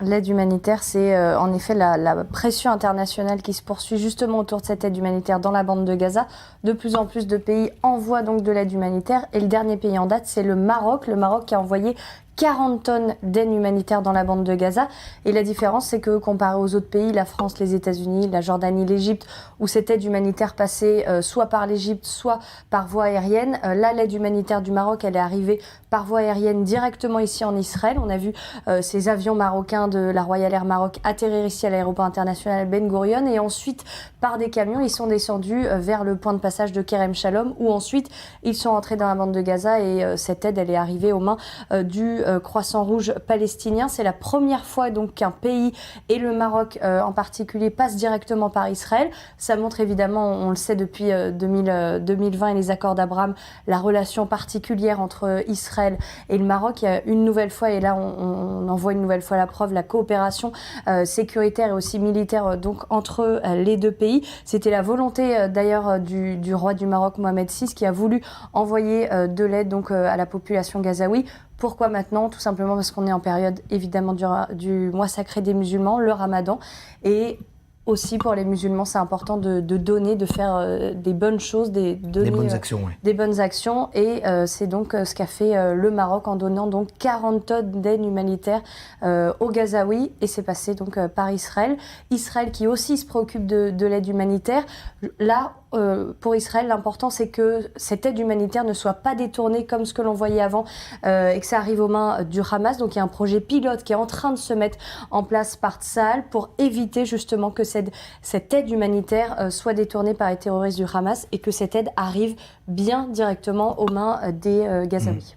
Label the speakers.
Speaker 1: L'aide humanitaire, c'est en effet la pression internationale qui se poursuit justement autour de cette aide humanitaire dans la bande de Gaza. De plus en plus de pays envoient donc de l'aide humanitaire et le dernier pays en date, c'est le Maroc. Le Maroc qui a envoyé 40 tonnes d'aide humanitaire dans la bande de Gaza. Et la différence, c'est que comparé aux autres pays, la France, les États-Unis, la Jordanie, l'Égypte, où cette aide humanitaire passait soit par l'Égypte, soit par voie aérienne, là, l'aide humanitaire du Maroc, elle est arrivée par voie aérienne directement ici en Israël. On a vu ces avions marocains de la Royal Air Maroc atterrir ici à l'aéroport international Ben Gurion et ensuite, par des camions, ils sont descendus vers le point de passage de Kerem Shalom où ensuite, ils sont entrés dans la bande de Gaza et cette aide, elle est arrivée aux mains du Croissant Rouge palestinien. C'est la première fois donc qu'un pays, et le Maroc en particulier, passe directement par Israël. Ça montre évidemment, on le sait depuis 2020 et les accords d'Abraham, la relation particulière entre Israël et le Maroc. Il y a une nouvelle fois, et là on en voit une nouvelle fois la preuve, la coopération sécuritaire et aussi militaire donc entre les deux pays. C'était la volonté d'ailleurs du roi du Maroc, Mohamed VI, qui a voulu envoyer de l'aide donc à la population gazaoui. Pourquoi maintenant? Tout simplement parce qu'on est en période évidemment du mois sacré des musulmans, le Ramadan, et aussi pour les musulmans, c'est important de donner, de faire des bonnes choses, donner
Speaker 2: des bonnes actions, oui.
Speaker 1: Des bonnes actions. Et c'est donc ce qu'a fait le Maroc en donnant donc 40 tonnes d'aide humanitaire aux Gazaouis. Et c'est passé donc par Israël. Israël qui aussi se préoccupe de l'aide humanitaire. Là, pour Israël, l'important c'est que cette aide humanitaire ne soit pas détournée comme ce que l'on voyait avant et que ça arrive aux mains du Hamas. Donc il y a un projet pilote qui est en train de se mettre en place par Tsahal pour éviter justement que cette aide humanitaire soit détournée par les terroristes du Hamas et que cette aide arrive bien directement aux mains des Gazaouis.